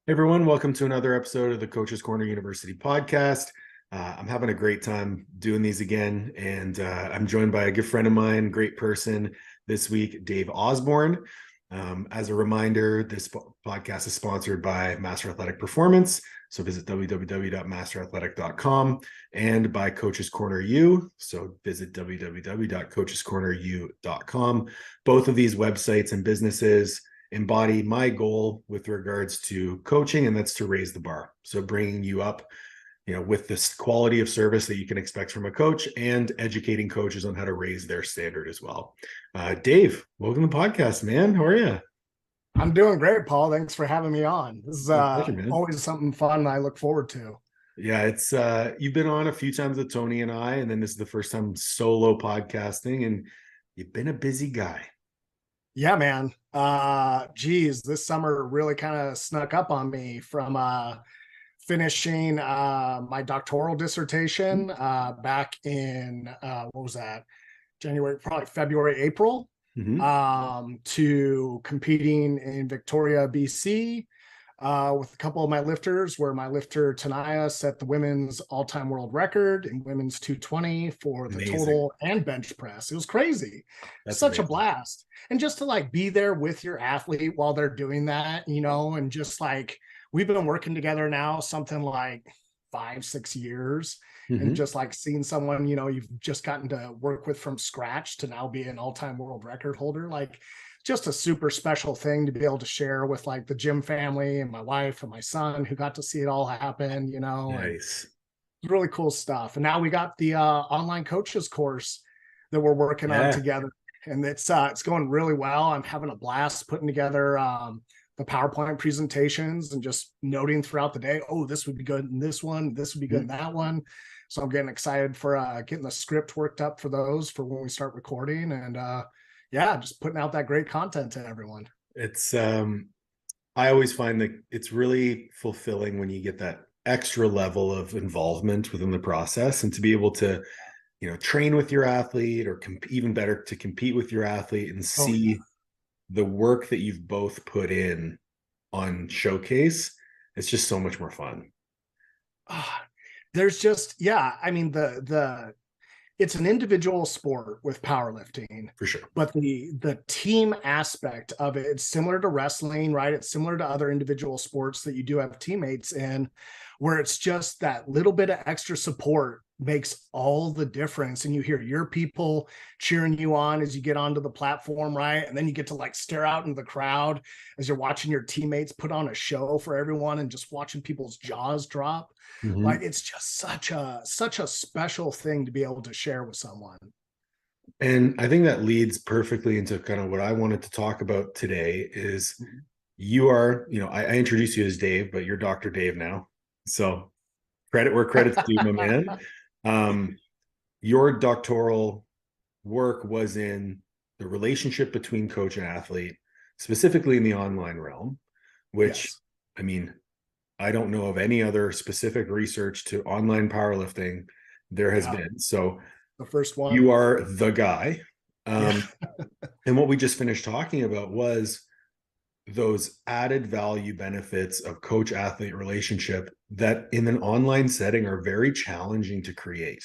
Hey everyone, welcome to another episode of the Coach's Corner University podcast. I'm having a great time doing these again, and I'm joined by a good friend of mine, great person this week, Dave Osborn. As a reminder, this podcast is sponsored by Master Athletic Performance, so visit www.masterathletic.com, and by Coach's Corner U, so visit www.coachescorneru.com. Both of these websites and businesses embody my goal with regards to coaching, and that's to raise the bar. So bringing you up, with this quality of service that you can expect from a coach, and educating coaches on how to raise their standard as well. Dave, welcome to the podcast, man. How are you? I'm doing great, Paul. Thanks for having me on. This is Pleasure, always something fun I look forward to. Yeah, it's you've been on a few times with Tony and I, and then this is the first time solo podcasting, and you've been a busy guy. Yeah, man. This summer really kind of snuck up on me from finishing my doctoral dissertation back in what was that? January, probably February, April, to competing in Victoria, BC, with a couple of my lifters, where my lifter Tanaya set the women's all-time world record in women's 220 for the total and bench press. It was crazy. That's such amazing. A blast. And just to be there with your athlete while they're doing that, and just we've been working together now something like 5-6 years. And just seeing someone, you've just gotten to work with from scratch to now be an all-time world record holder, just a super special thing to be able to share with the gym family and my wife and my son, who got to see it all happen, Nice. Really cool stuff. And now we got the online coaches course that we're working on together, and it's going really well. I'm having a blast putting together the PowerPoint presentations and just noting throughout the day, oh, this would be good in this one, this would be good in that one. So I'm getting excited for getting the script worked up for those for when we start recording, and just putting out that great content to everyone. It's I always find that it's really fulfilling when you get that extra level of involvement within the process, and to be able to train with your athlete, or even better, to compete with your athlete and see the work that you've both put in on showcase. It's just so much more fun. There's just, it's an individual sport with powerlifting, for sure, but the team aspect of it, it's similar to wrestling, right? It's similar to other individual sports that you do have teammates in, where it's just that little bit of extra support makes all the difference. And you hear your people cheering you on as you get onto the platform, right? And then you get to stare out into the crowd as you're watching your teammates put on a show for everyone, and just watching people's jaws drop. It's just such a special thing to be able to share with someone. And I think that leads perfectly into kind of what I wanted to talk about today is you are, I introduced you as Dave, but you're Dr. Dave now. So credit where credit's due, my man. Your doctoral work was in the relationship between coach and athlete, specifically in the online realm, which, I don't know of any other specific research to online powerlifting there has been. So the first one, you are the guy. And what we just finished talking about was those added value benefits of coach athlete relationship that in an online setting are very challenging to create.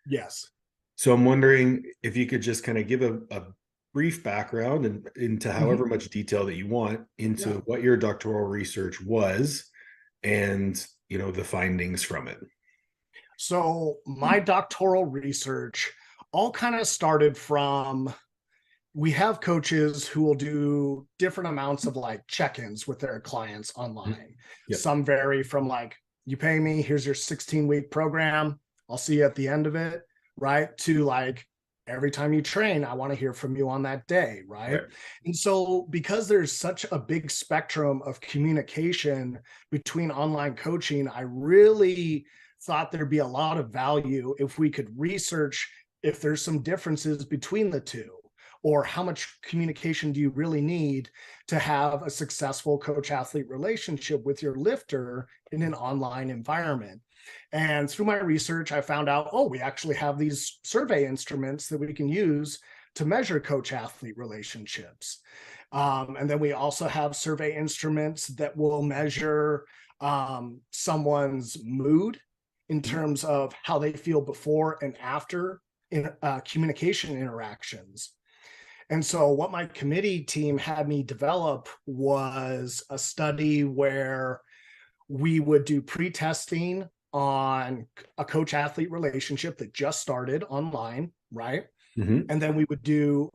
Yes. So I'm wondering if you could just kind of give a brief background and into however much detail that you want into what your doctoral research was, and the findings from it. So my doctoral research all kind of started from, we have coaches who will do different amounts of check-ins with their clients online. Some vary from you pay me, here's your 16-week program, I'll see you at the end of it, right, to every time you train, I want to hear from you on that day, right? And so because there's such a big spectrum of communication between online coaching, I really thought there'd be a lot of value if we could research if there's some differences between the two, or how much communication do you really need to have a successful coach-athlete relationship with your lifter in an online environment. And through my research, I found out, we actually have these survey instruments that we can use to measure coach-athlete relationships. And then we also have survey instruments that will measure someone's mood in terms of how they feel before and after communication interactions. And so what my committee team had me develop was a study where we would do pre-testing on a coach-athlete relationship that just started online, right? Mm-hmm. And then we would do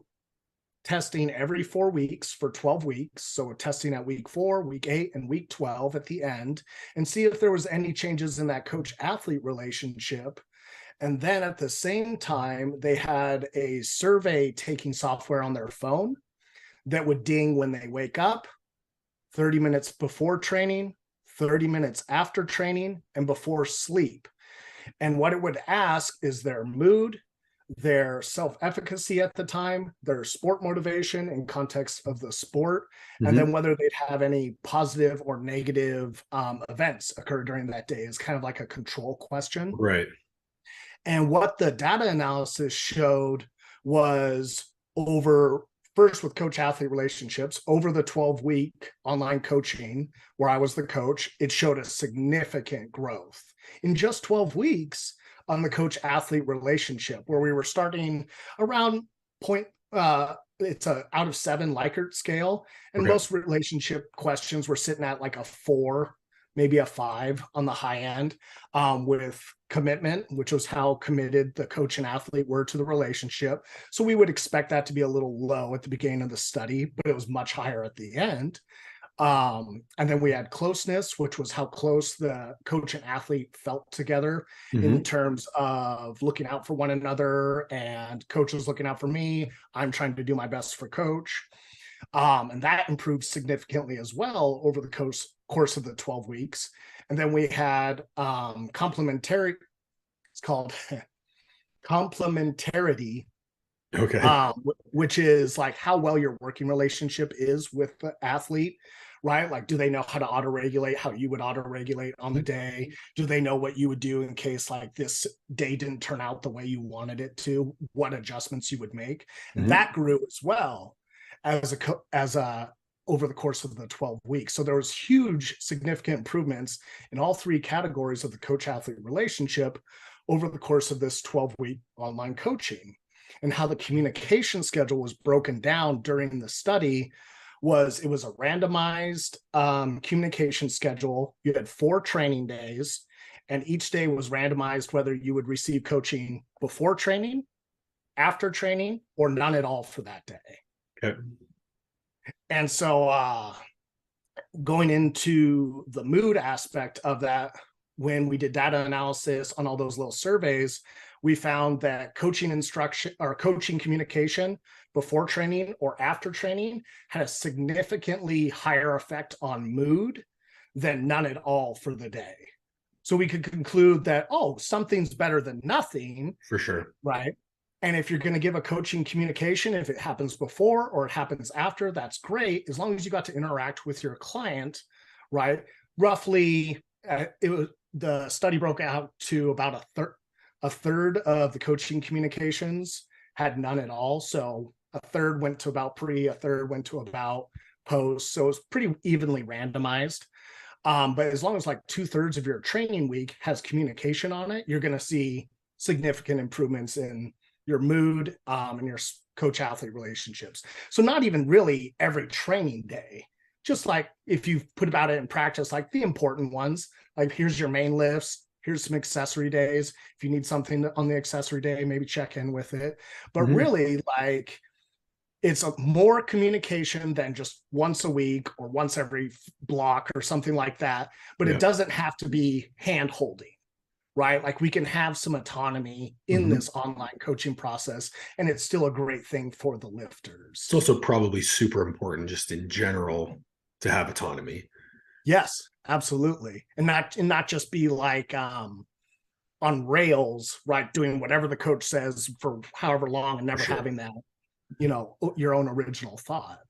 testing every 4 weeks for 12 weeks. So testing at week 4, week 8, and week 12 at the end, and see if there was any changes in that coach-athlete relationship. And then at the same time, they had a survey taking software on their phone that would ding when they wake up, 30 minutes before training, 30 minutes after training, and before sleep. And what it would ask is their mood, their self-efficacy at the time, their sport motivation in context of the sport, and then whether they'd have any positive or negative events occur during that day is kind of like a control question. Right. And what the data analysis showed was first with coach-athlete relationships, over the 12-week online coaching where I was the coach, it showed a significant growth. In just 12 weeks, on the coach-athlete relationship, where we were starting around it's a out of 7 Likert scale, and most relationship questions were sitting at like a 4, maybe a 5 on the high end, with commitment, which was how committed the coach and athlete were to the relationship. So we would expect that to be a little low at the beginning of the study, but it was much higher at the end. And then we had closeness, which was how close the coach and athlete felt together in terms of looking out for one another, and coach was looking out for me. I'm trying to do my best for coach. And that improved significantly as well over the course of the 12 weeks. And then we had complementarity. It's called complementarity. Okay. Which is like how well your working relationship is with the athlete, right? Like, do they know how to auto-regulate, how you would auto-regulate on the day? Do they know what you would do in case like this day didn't turn out the way you wanted it to? What adjustments you would make? And that grew as well as over the course of the 12 weeks. So there was huge, significant improvements in all 3 categories of the coach-athlete relationship over the course of this 12-week online coaching. And how the communication schedule was broken down during the study was it was a randomized communication schedule. You had 4 training days, and each day was randomized whether you would receive coaching before training, after training, or none at all for that day. Okay. And so going into the mood aspect of that, when we did data analysis on all those little surveys, we found that coaching instruction or coaching communication before training or after training had a significantly higher effect on mood than none at all for the day. So we could conclude that, something's better than nothing. For sure. Right. And if you're going to give a coaching communication, if it happens before or it happens after, that's great, as long as you got to interact with your client, right? Roughly, the study broke out to about a third of the coaching communications had none at all. So a third went to about pre, a third went to about post. So it was pretty evenly randomized. But as long as like 2/3 of your training week has communication on it, you're going to see significant improvements in your mood and your coach-athlete relationships. So not even really every training day, just like if you put about it in practice, like the important ones, like here's your main lifts, here's some accessory days. If you need something on the accessory day, maybe check in with it. But really, like, it's more communication than just once a week or once every block or something like that. But it doesn't have to be hand holding, right? Like we can have some autonomy in this online coaching process, and it's still a great thing for the lifters. It's also probably super important just in general to have autonomy. Yes, absolutely. And not just be like on rails, right? Doing whatever the coach says for however long and never having that, your own original thought.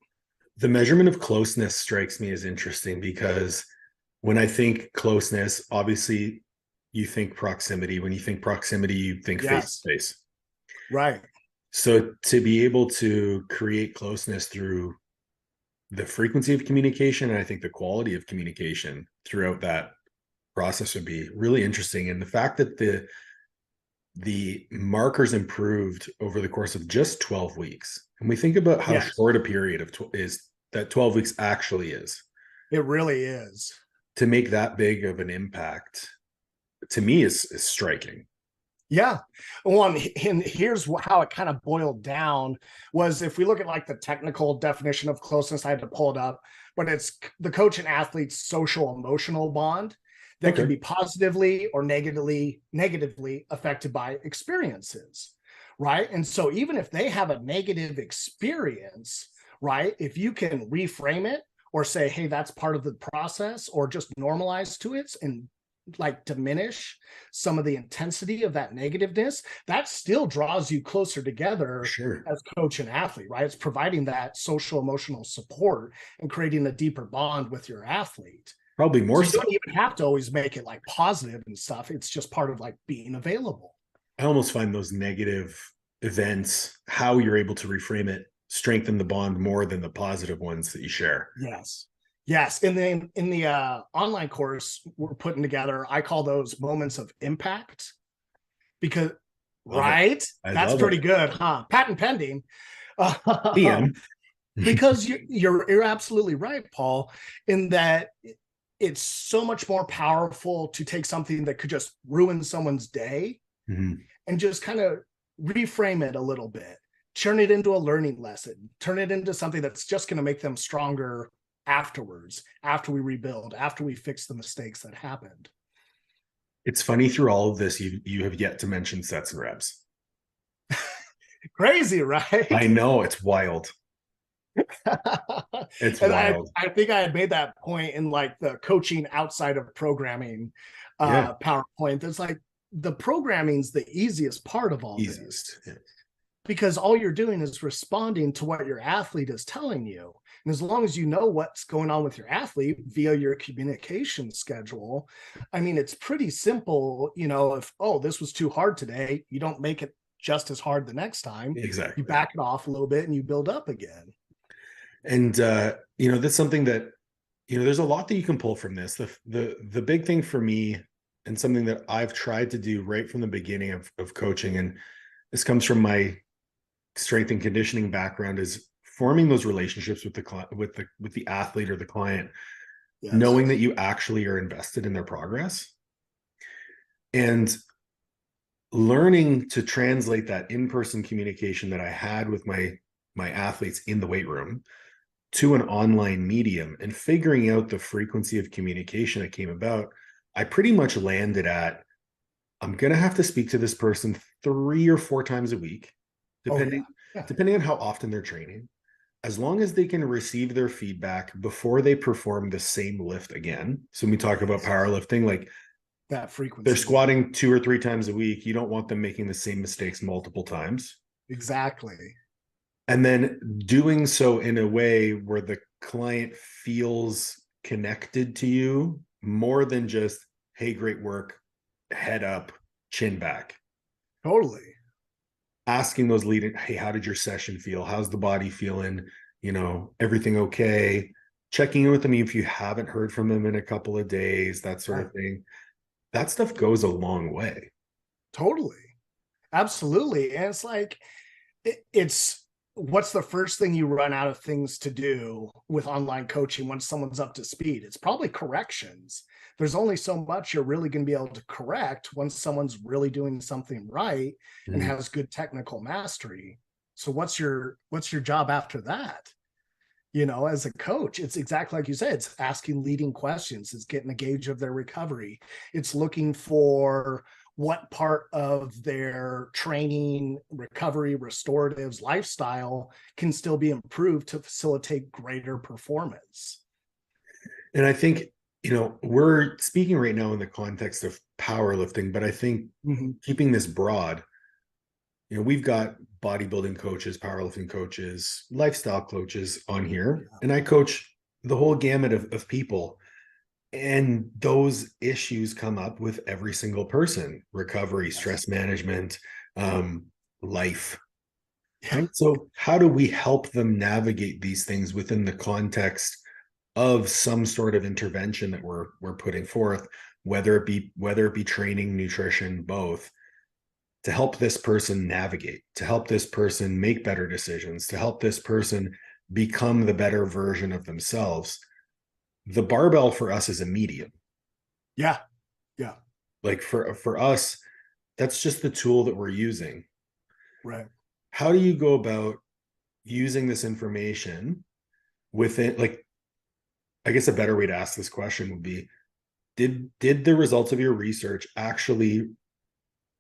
The measurement of closeness strikes me as interesting because when I think closeness, obviously you think proximity. When you think proximity, you think face to face. Right. So to be able to create closeness through the frequency of communication, and I think the quality of communication throughout that process would be really interesting. And the fact that the markers improved over the course of just 12 weeks. And we think about how Yes, short a period of is that 12 weeks actually is. it really is. To make that big of an impact, to me, is striking. Yeah. Well, and here's how it kind of boiled down was if we look at like the technical definition of closeness, I had to pull it up, but it's the coach and athlete's social emotional bond that can be positively or negatively affected by experiences, right? And so even if they have a negative experience, right, if you can reframe it or say, hey, that's part of the process, or just normalize to it and like diminish some of the intensity of that negativeness, that still draws you closer together Sure. as coach and athlete, right? It's providing that social emotional support and creating a deeper bond with your athlete. Probably more So so. you don't even have to always make it like positive and stuff. It's just part of like being available. I almost find those negative events, how you're able to reframe it, strengthen the bond more than the positive ones that you share. Yes. Yes. And then in the online course we're putting together, I call those moments of impact because, right? That's pretty good, huh? Patent pending. PM. Because you're absolutely right, Paul, in that it's so much more powerful to take something that could just ruin someone's day and just kind of reframe it a little bit, turn it into a learning lesson, turn it into something that's just going to make them stronger afterwards, after we rebuild, after we fix the mistakes that happened. It's funny, through all of this, you have yet to mention sets and reps. Crazy, right? I know, it's wild. It's and wild. I think I had made that point in like the coaching outside of programming PowerPoint. That's like the programming's the easiest part of all this. Yeah. Because all you're doing is responding to what your athlete is telling you. And as long as you know what's going on with your athlete via your communication schedule, I mean, it's pretty simple. You know, if, oh, this was too hard today, you don't make it just as hard the next time. Exactly. You back it off a little bit and you build up again. And, that's something that, there's a lot that you can pull from this. The big thing for me, and something that I've tried to do right from the beginning of coaching, and this comes from my strength and conditioning background, is forming those relationships with the athlete or the client, knowing that you actually are invested in their progress, and learning to translate that in-person communication that I had with my athletes in the weight room to an online medium, and figuring out the frequency of communication that came about. I pretty much landed at, I'm going to have to speak to this person 3 or 4 times a week, depending on how often they're training, as long as they can receive their feedback before they perform the same lift again. So when we talk about powerlifting, like that frequency, they're squatting 2 or 3 times a week. You don't want them making the same mistakes multiple times. Exactly. And then doing so in a way where the client feels connected to you more than just, hey, great work, head up, chin back. Totally. Asking those leading, hey, how did your session feel? How's the body feeling? Everything okay? Checking in with them if you haven't heard from them in a couple of days, that sort of thing. That stuff goes a long way. Totally. Absolutely. And it's like, it's what's the first thing you run out of things to do with online coaching once someone's up to speed? It's probably corrections. There's only so much you're really going to be able to correct once someone's really doing something right and has good technical mastery. So what's your job after that? As a coach, it's exactly like you said, it's asking leading questions. It's getting a gauge of their recovery. It's looking for what part of their training, recovery, restoratives, lifestyle can still be improved to facilitate greater performance. And I think, we're speaking right now in the context of powerlifting, but I think keeping this broad, we've got bodybuilding coaches, powerlifting coaches, lifestyle coaches on here, and I coach the whole gamut of people. And those issues come up with every single person: recovery, stress management, life. Yeah. Right. So how do we help them navigate these things within the context of some sort of intervention that we're putting forth, whether it be training, nutrition, both, to help this person navigate, to help this person make better decisions, to help this person become the better version of themselves. The barbell for us is a medium. Yeah. Yeah. Like for us, that's just the tool that we're using. Right. How do you go about using this information within, like, I guess a better way to ask this question would be, did the results of your research actually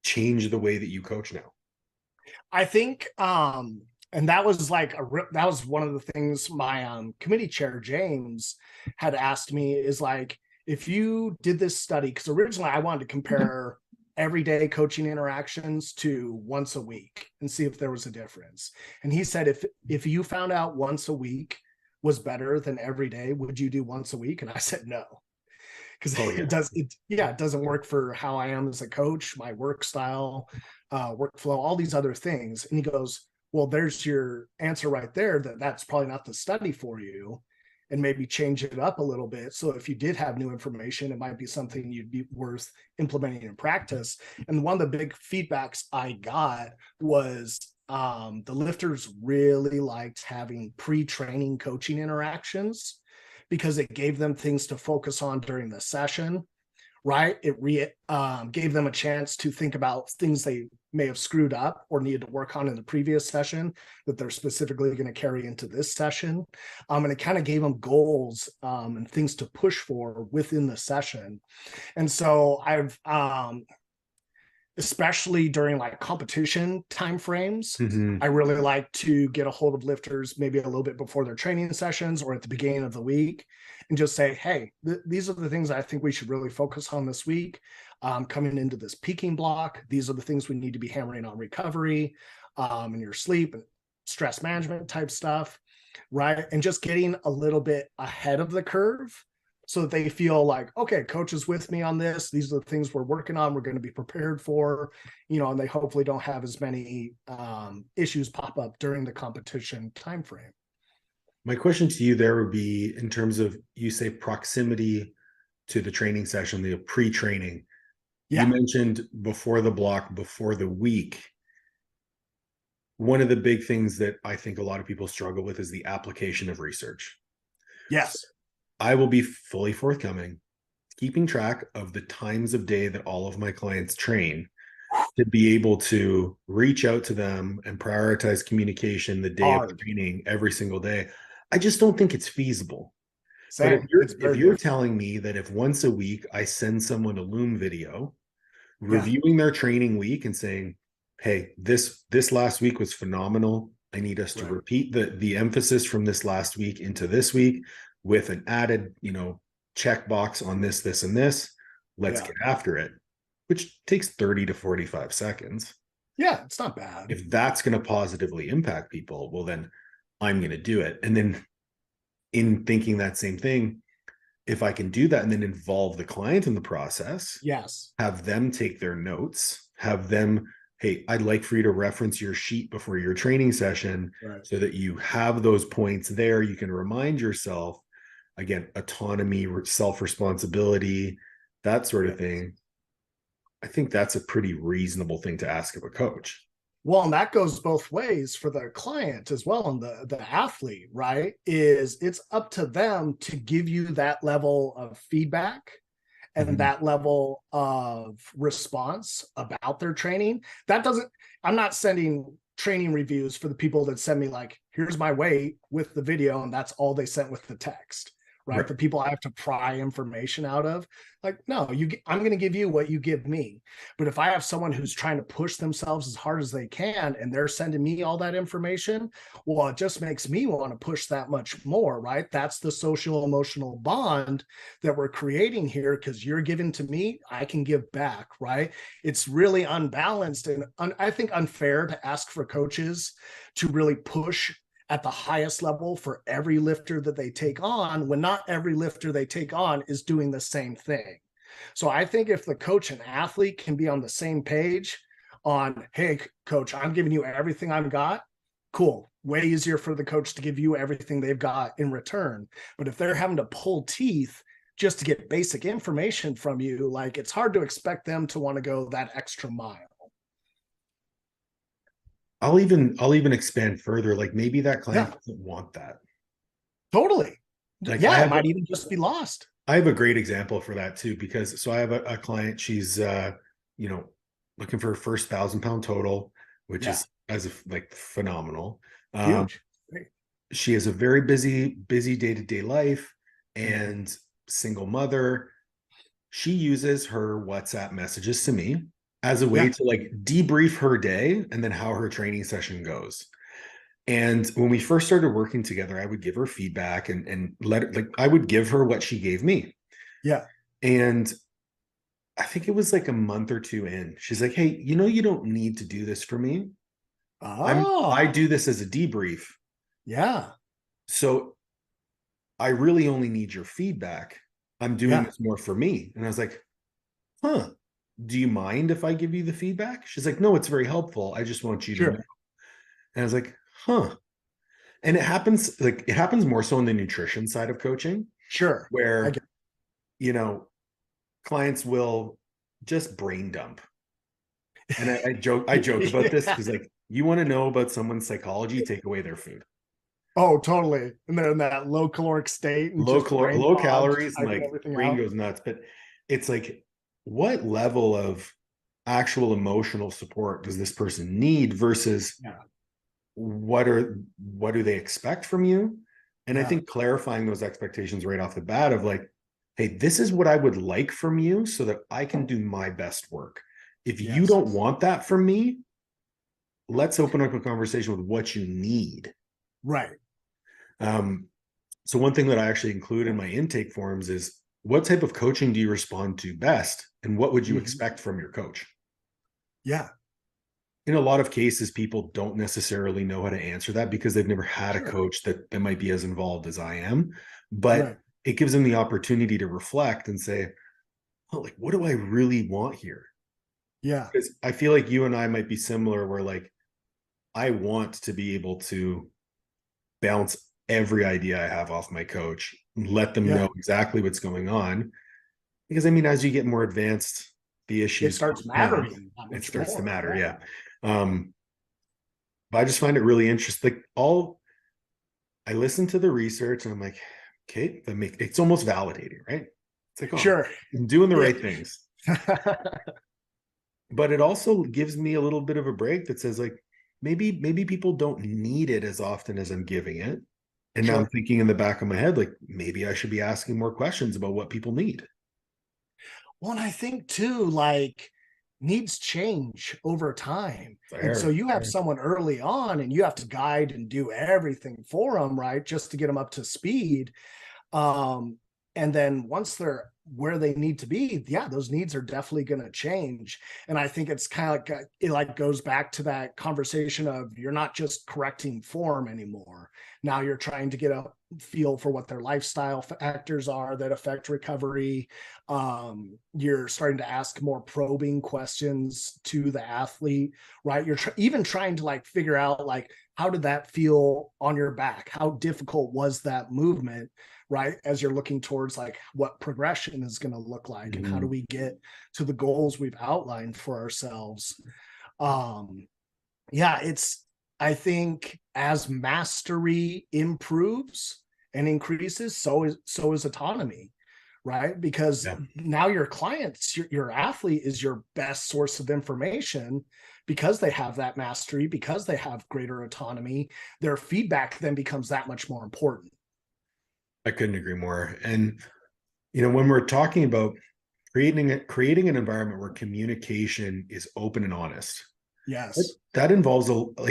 change the way that you coach now? I think and that was like that was one of the things my committee chair James had asked me, is like, if you did this study, because originally I wanted to compare everyday coaching interactions to once a week and see if there was a difference. And he said, if you found out once a week was better than every day, would you do once a week? And I said no, because Oh yeah. it doesn't work for how I am as a coach, my work style, workflow, all these other things. And he goes, well, there's your answer right there, that's probably not the study for you, and maybe change it up a little bit. So if you did have new information, it might be something you'd be worth implementing in practice. And one of the big feedbacks I got was the lifters really liked having pre-training coaching interactions, because it gave them things to focus on during the session, right? It gave them a chance to think about things they may have screwed up or needed to work on in the previous session that they're specifically going to carry into this session. And it kind of gave them goals and things to push for within the session. And so I've especially during like competition timeframes, Mm-hmm. I really like to get a hold of lifters maybe a little bit before their training sessions or at the beginning of the week, and just say, hey, these are the things I think we should really focus on this week. Coming into this peaking block, these are the things we need to be hammering on: recovery, and your sleep and stress management type stuff, right? And just getting a little bit ahead of the curve, so that they feel like, okay, coach is with me on this. These are the things we're working on. We're going to be prepared for, and they hopefully don't have as many issues pop up during the competition timeframe. My question to you there would be, in terms of, you say proximity to the training session, the pre-training. You Yeah. mentioned before the block, before the week. One of the big things that I think a lot of people struggle with is the application of research. So Yes. I will be fully forthcoming, keeping track of the times of day that all of my clients train, to be able to reach out to them and prioritize communication the day of Hard. training every single day. I just don't think it's feasible. But if Same. you're It's if very you're different. telling me that if once a week I send someone a Loom video Yeah. reviewing their training week and saying, hey, this last week was phenomenal, I need us to Right. repeat the emphasis from this last week into this week with an added, checkbox on this and this. Let's Yeah. get after it, which takes 30 to 45 seconds. Yeah. It's not bad. If that's going to positively impact people, well, then I'm going to do it. And then, in thinking that same thing, if I can do that and then involve the client in the process, Yes. have them take their notes, have them, hey, I'd like for you to reference your sheet before your training session, Right. so that you have those points there. You can remind yourself, again, autonomy, self-responsibility, that sort Yeah. of thing. I think that's a pretty reasonable thing to ask of a coach. Well, and that goes both ways for the client as well, and the athlete, right? Is it's up to them to give you that level of feedback and Mhm. that level of response about their training. That doesn't, I'm not sending training reviews for the people that send me like, here's my weight with the video, and that's all they sent with the text, right? Right. The people I have to pry information out of, like, no, I'm going to give you what you give me. But if I have someone who's trying to push themselves as hard as they can and they're sending me all that information, well, it just makes me want to push that much more, right? That's the social emotional bond that we're creating here, because you're giving to me, I can give back, right? It's really unbalanced and I think unfair to ask for coaches to really push at the highest level for every lifter that they take on, when not every lifter they take on is doing the same thing. So I think if the coach and athlete can be on the same page on, hey, coach, I'm giving you everything I've got, cool. Way easier for the coach to give you everything they've got in return. But if they're having to pull teeth just to get basic information from you, like it's hard to expect them to want to go that extra mile. I'll even expand further. Like maybe that client doesn't want that. Totally. Like Yeah, it might even just be lost. I have a great example for that too, because so I have a client, she's looking for her first 1,000-pound total, which is like phenomenal. Huge. Great. She has a very busy day-to-day life and single mother. She uses her WhatsApp messages to me as a way to like debrief her day and then how her training session goes. And when we first started working together, I would give her feedback and let it, like I would give her what she gave me. Yeah. And I think it was like a month or two in, she's like, hey, you don't need to do this for me. I do this as a debrief. Yeah. So I really only need your feedback. I'm doing this more for me. And I was like, huh, do you mind if I give you the feedback? She's like, no, it's very helpful. I just want you to know. And I was like, huh. And it happens more so on the nutrition side of coaching. Sure. Where, clients will just brain dump. And I joke about this because like, you want to know about someone's psychology, take away their food. Oh, totally. And they're in that low caloric state and low calories and like brain goes nuts. But it's like, what level of actual emotional support does this person need versus what do they expect from you? And I think clarifying those expectations right off the bat of like, hey, this is what I would like from you so that I can do my best work. If you don't want that from me, let's open up a conversation with what you need. Right. So one thing that I actually include in my intake forms is what type of coaching do you respond to best? And what would you expect from your coach? Yeah. In a lot of cases, people don't necessarily know how to answer that because they've never had a coach that might be as involved as I am. But it gives them the opportunity to reflect and say, oh, like, what do I really want here? Yeah. Because I feel like you and I might be similar where like, I want to be able to bounce every idea I have off my coach, let them know exactly what's going on. Because I mean, as you get more advanced, the issues starts mattering. It starts to matter. But I just find it really interesting. Like I listen to the research and I'm like, okay, it's almost validating, right? It's like, I'm doing the right things. But it also gives me a little bit of a break that says like, maybe people don't need it as often as I'm giving it. And now I'm thinking in the back of my head, like maybe I should be asking more questions about what people need. Well, and I think too, like needs change over time. And so you have someone early on and you have to guide and do everything for them, right? Just to get them up to speed. And then once they're where they need to be, those needs are definitely going to change. And I think it's kind of like it like goes back to that conversation of you're not just correcting form anymore. Now you're trying to get a feel for what their lifestyle factors are that affect recovery. You're starting to ask more probing questions to the athlete, right? You're even trying to like figure out like, how did that feel on your back? How difficult was that movement? Right, as you're looking towards like what progression is going to look like and how do we get to the goals we've outlined for ourselves. It's I think as mastery improves and increases, so is autonomy, right? Because now your clients, your athlete is your best source of information because they have that mastery, because they have greater autonomy. Their feedback then becomes that much more important. I couldn't agree more. And, when we're talking about creating an environment where communication is open and honest. Yes. That involves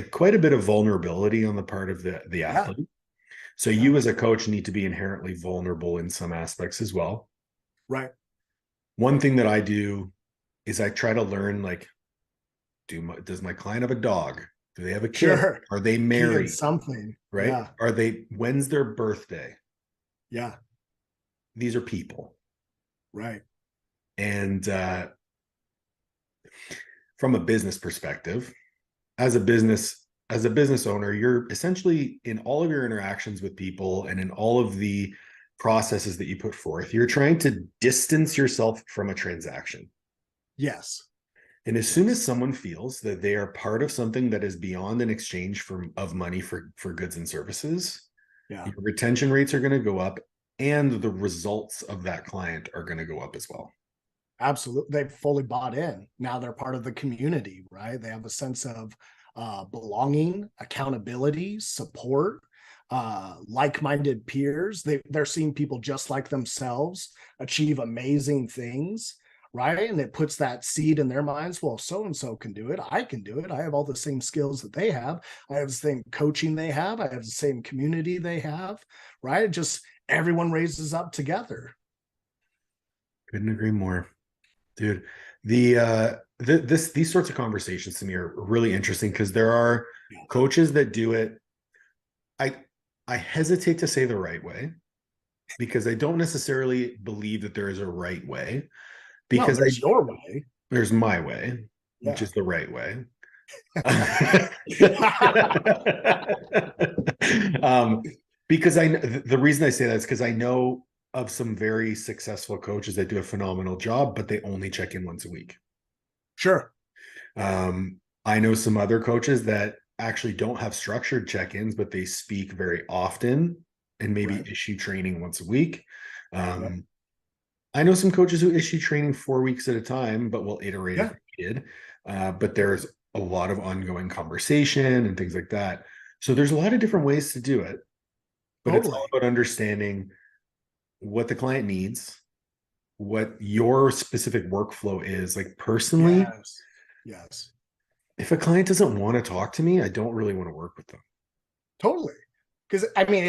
quite a bit of vulnerability on the part of the athlete. So you as a coach need to be inherently vulnerable in some aspects as well. Right. One thing that I do is I try to learn, like, does my client have a dog? Do they have a kid? Sure. Are they married? Something. Right. Yeah. When's their birthday? Yeah. These are people. Right. And from a business perspective, as a business, as a business owner, you're essentially in all of your interactions with people and in all of the processes that you put forth, you're trying to distance yourself from a transaction. Yes. And as soon as someone feels that they are part of something that is beyond an exchange of money for goods and services, Yeah. your retention rates are going to go up and the results of that client are going to go up as well. Absolutely. They've fully bought in. Now they're part of the community, right? They have a sense of belonging, accountability, support, like-minded peers. They're seeing people just like themselves achieve amazing things, right? And it puts that seed in their minds. Well, so-and-so can do it. I can do it. I have all the same skills that they have. I have the same coaching they have. I have the same community they have, right? Just everyone raises up together. Couldn't agree more. Dude, these sorts of conversations to me are really interesting because there are coaches that do it. I hesitate to say the right way because I don't necessarily believe that there is a right way. Because there's your way. There's my way, which is the right way. Because the reason I say that is because I know of some very successful coaches that do a phenomenal job, but they only check in once a week. Sure. I know some other coaches that actually don't have structured check-ins, but they speak very often and maybe issue training once a week. I know some coaches who issue training 4 weeks at a time, but will iterate if needed. But there's a lot of ongoing conversation and things like that. So there's a lot of different ways to do it, but it's all about understanding what the client needs, what your specific workflow is. Like personally, yes. If a client doesn't want to talk to me, I don't really want to work with them. Totally. Because I mean,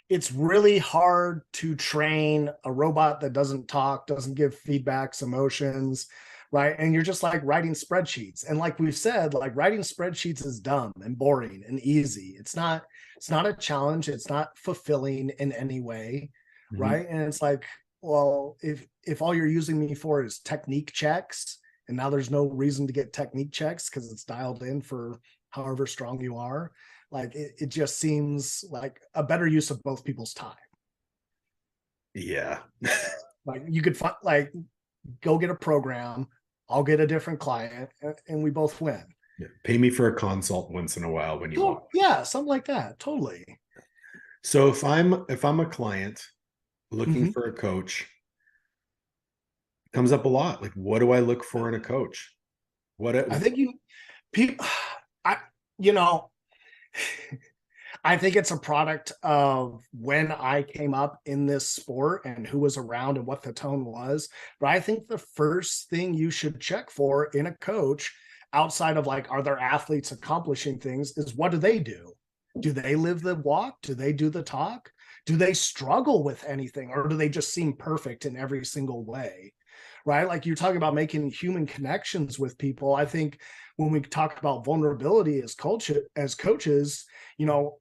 it's really hard to train a robot that doesn't talk, doesn't give feedbacks, emotions, right? And you're just like writing spreadsheets. And like we've said, like writing spreadsheets is dumb and boring and easy. It's not a challenge. It's not fulfilling in any way, right? And it's like, well, if all you're using me for is technique checks, and now there's no reason to get technique checks because it's dialed in for however strong you are, like it just seems like a better use of both people's time. Yeah. Like you could find, like, go get a program, I'll get a different client, and we both win. Yeah. Pay me for a consult once in a while when you want. Yeah, something like that. Totally. So if I'm a client looking for a coach, it comes up a lot. Like, what do I look for in a coach? I think I think it's a product of when I came up in this sport and who was around and what the tone was. But I think the first thing you should check for in a coach, outside of like, are there athletes accomplishing things, is what do they do? Do they live the walk? Do they do the talk? Do they struggle with anything, or do they just seem perfect in every single way? Right? Like you're talking about making human connections with people. I think when we talk about vulnerability as coaches,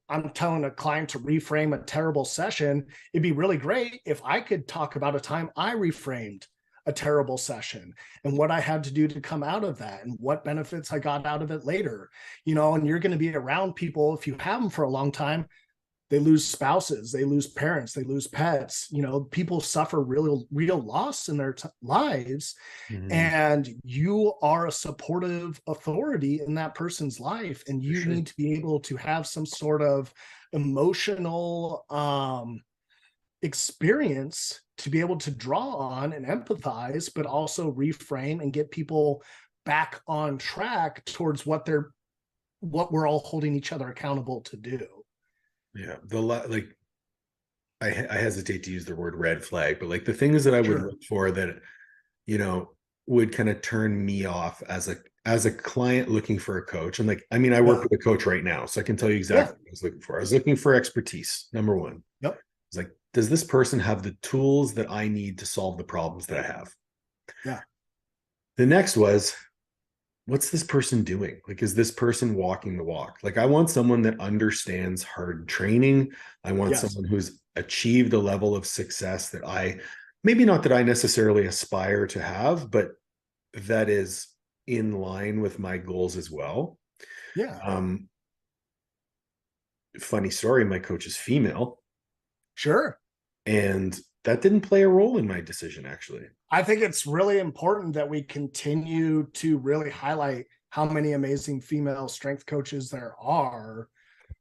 I'm telling a client to reframe a terrible session. It'd be really great if I could talk about a time I reframed a terrible session and what I had to do to come out of that and what benefits I got out of it later. And you're going to be around people, if you have them for a long time, they lose spouses, they lose parents, they lose pets. People suffer real loss in their lives. And you are a supportive authority in that person's life. And you need to be able to have some sort of emotional experience to be able to draw on and empathize, but also reframe and get people back on track towards what we're all holding each other accountable to do. Yeah. I hesitate to use the word red flag, but like the things that I would look for that, would kind of turn me off as a client looking for a coach. And like, I mean, I work with a coach right now, so I can tell you exactly what I was looking for. I was looking for expertise. Number one. Yep. It's like, does this person have the tools that I need to solve the problems that I have? Yeah. The next was, what's this person doing? Like, is this person walking the walk? Like, I want someone that understands hard training. I want someone who's achieved a level of success that maybe not that I necessarily aspire to have, but that is in line with my goals as well. Yeah. Funny story, my coach is female. Sure. And that didn't play a role in my decision, actually. I think it's really important that we continue to really highlight how many amazing female strength coaches there are,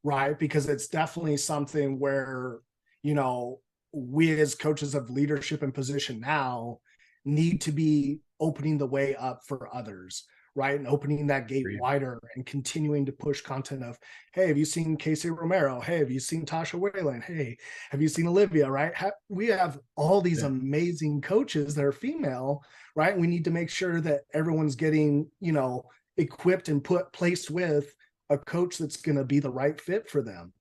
right? Because it's definitely something where, you know, we as coaches of leadership and position now need to be opening the way up for others, right? And opening that gate wider and continuing to push content of, hey, have you seen Casey Romero? Hey, have you seen Tasha Whalen? Hey, have you seen Olivia, right? We have all these amazing coaches that are female, right? We need to make sure that everyone's getting, you know, equipped and placed with a coach that's going to be the right fit for them.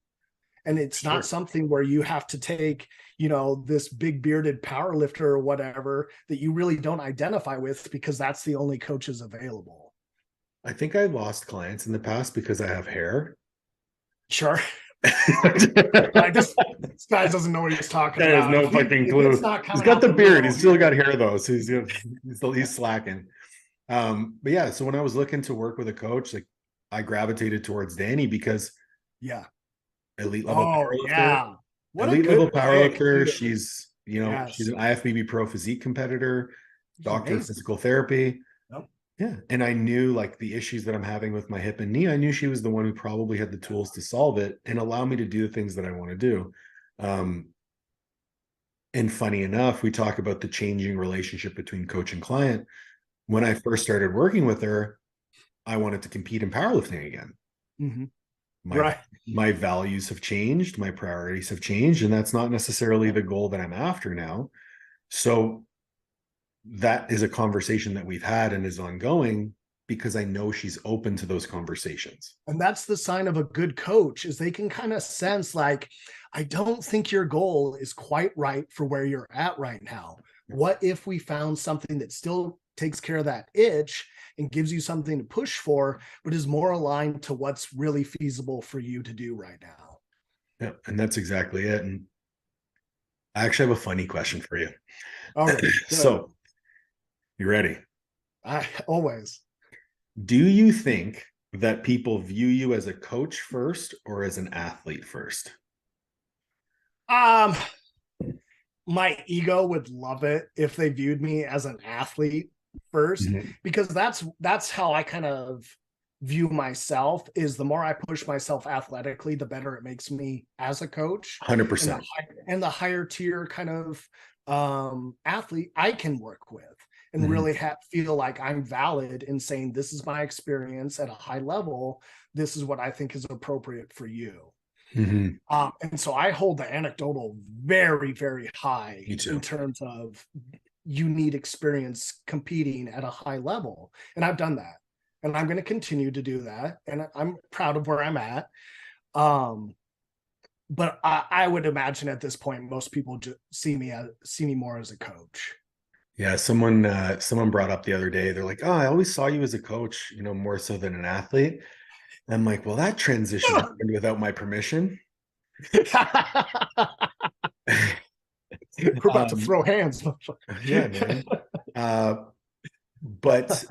And it's not something where you have to take, you know, this big bearded power lifter or whatever that you really don't identify with because that's the only coaches available. I think I lost clients in the past because I have hair. Sure. This guy doesn't know what he's talking about. There's no fucking clue. He's got the beard. He's still got hair though. So he's slacking. But yeah, so when I was looking to work with a coach, like I gravitated towards Danny because elite level powerlifter. Elite level powerlifter. She's, you know, she's an IFBB pro physique competitor, doctor of physical therapy. Yeah. And I knew like the issues that I'm having with my hip and knee. I knew she was the one who probably had the tools to solve it and allow me to do the things that I want to do. And funny enough, we talk about the changing relationship between coach and client. When I first started working with her, I wanted to compete in powerlifting again. My values have changed, my priorities have changed, and that's not necessarily the goal that I'm after now. So that is a conversation that we've had and is ongoing because I know she's open to those conversations. And that's the sign of a good coach, is they can kind of sense like, I don't think your goal is quite right for where you're at right now. What if we found something that still takes care of that itch and gives you something to push for, but is more aligned to what's really feasible for you to do right now? Yeah, and that's exactly it. And I actually have a funny question for you. Okay, so you ready? Always. Do you think that people view you as a coach first or as an athlete first? My ego would love it if they viewed me as an athlete first, because that's how I kind of view myself. Is the more I push myself athletically, the better it makes me as a coach. 100%. And the higher tier kind of athlete I can work with and really feel like I'm valid in saying, this is my experience at a high level. This is what I think is appropriate for you. And so I hold the anecdotal very, very high in terms of you need experience competing at a high level. And I've done that. And I'm going to continue to do that. And I'm proud of where I'm at. But I would imagine at this point, most people just see me more as a coach. Yeah, someone brought up the other day, they're like, oh, I always saw you as a coach, you know, more so than an athlete. And I'm like, well, that transition happened without my permission. We're about to throw hands. Yeah, man. But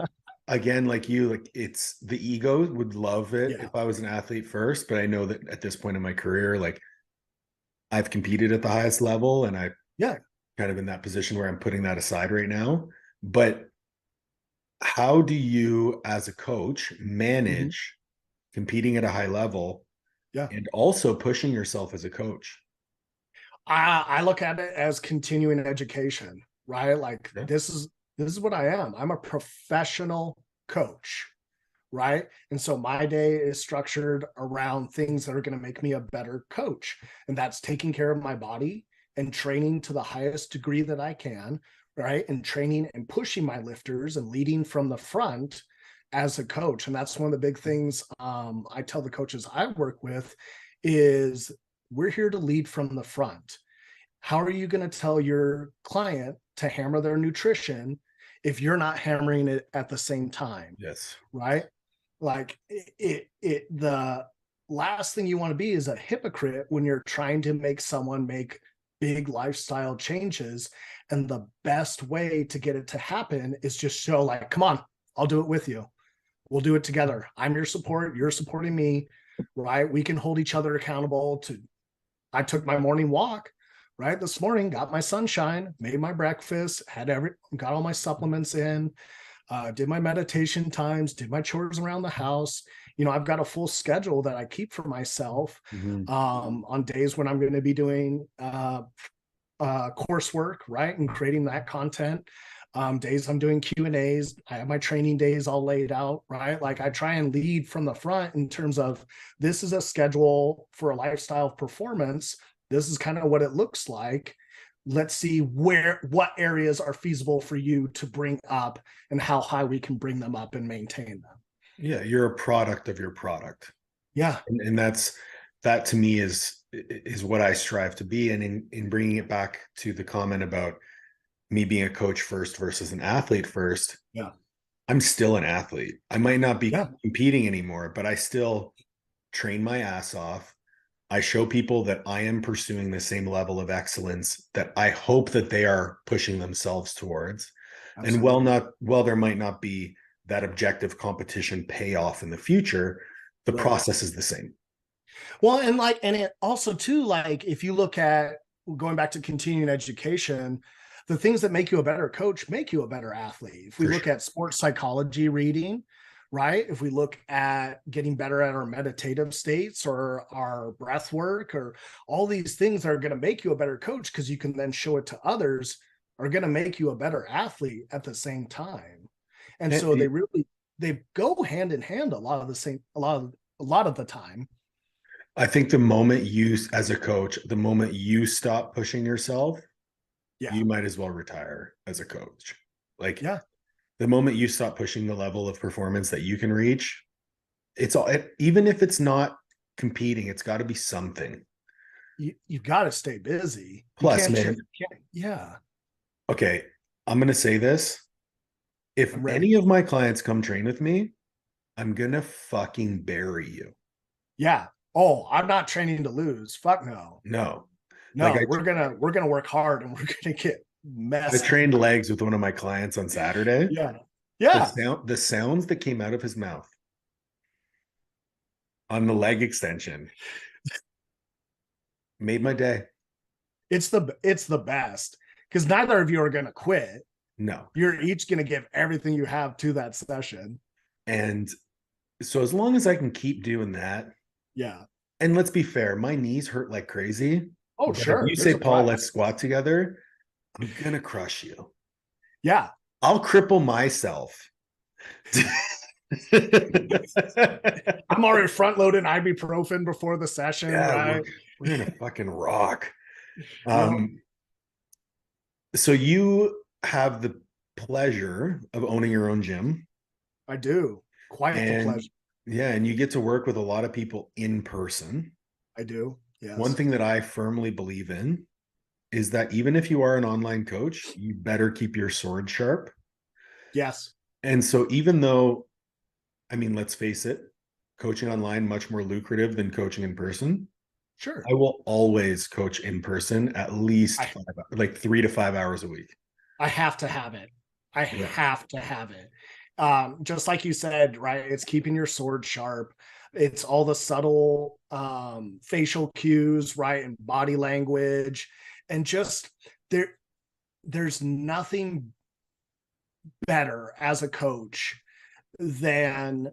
again, like you, like it's the ego would love it if I was an athlete first. But I know that at this point in my career, like I've competed at the highest level and I kind of in that position where I'm putting that aside right now. But how do you as a coach manage competing at a high level and also pushing yourself as a coach? I look at it as continuing education, right? Like this is what I am. I'm a professional coach, right? And so my day is structured around things that are going to make me a better coach. And that's taking care of my body and training to the highest degree that I can, right? And training and pushing my lifters and leading from the front as a coach. And that's one of the big things I tell the coaches I work with is we're here to lead from the front. How are you going to tell your client to hammer their nutrition if you're not hammering it at the same time? Yes. Right? Like the last thing you want to be is a hypocrite when you're trying to make someone make big lifestyle changes. And the best way to get it to happen is just show like, come on, I'll do it with you. We'll do it together. I'm your support. You're supporting me, right? We can hold each other accountable to, I took my morning walk, right? This morning, got my sunshine, made my breakfast, got all my supplements in, did my meditation times, did my chores around the house. I've got a full schedule that I keep for myself on days when I'm going to be doing coursework, right? And creating that content. Days I'm doing Q&As. I have my training days all laid out, right? Like I try and lead from the front in terms of this is a schedule for a lifestyle of performance. This is kind of what it looks like. Let's see what areas are feasible for you to bring up and how high we can bring them up and maintain them. Yeah, you're a product of your product. Yeah. And that to me is what I strive to be. And in bringing it back to the comment about me being a coach first versus an athlete first, yeah, I'm still an athlete. I might not be yeah. competing anymore, but I still train my ass off. I show people that I am pursuing the same level of excellence that I hope that they are pushing themselves towards. Absolutely. And while there might not be that objective competition payoff in the future, the process is the same. Well, and it also too, like if you look at going back to continuing education, the things that make you a better coach make you a better athlete. If we look at sports psychology reading, right? If we look at getting better at our meditative states or our breath work or all these things that are going to make you a better coach, because you can then show it to others, are going to make you a better athlete at the same time. And so they go hand in hand a lot of the time. I think the moment you, as a coach, the moment you stop pushing yourself, you might as well retire as a coach. Like, the moment you stop pushing the level of performance that you can reach, even if it's not competing, it's got to be something. You've got to stay busy. Plus, man. Okay, I'm going to say this. If any of my clients come train with me, I'm going to fucking bury you. Yeah. Oh, I'm not training to lose. Fuck no. No. Like we're gonna work hard and we're gonna get messy. I trained legs with one of my clients on Saturday. Yeah. The sounds that came out of his mouth on the leg extension made my day. It's the best because neither of you are gonna quit. No. You're each gonna give everything you have to that session. And so as long as I can keep doing that. Yeah. And let's be fair, my knees hurt like crazy. Oh, sure. If you say, Paul, let's squat together, I'm going to crush you. Yeah. I'll cripple myself. I'm already front loading ibuprofen before the session. Yeah, right? We're going to fucking rock. So you have the pleasure of owning your own gym. I do. Quite the pleasure. Yeah, and you get to work with a lot of people in person. I do. Yes. One thing that I firmly believe in is that even if you are an online coach, you better keep your sword sharp. Yes. And so even though, I mean, let's face it, coaching online much more lucrative than coaching in person. Sure. I will always coach in person at least 3 to 5 hours a week. I have to have it. I have to have it. Just like you said, right? It's keeping your sword sharp. It's all the subtle facial cues, right? And body language. And just there's nothing better as a coach than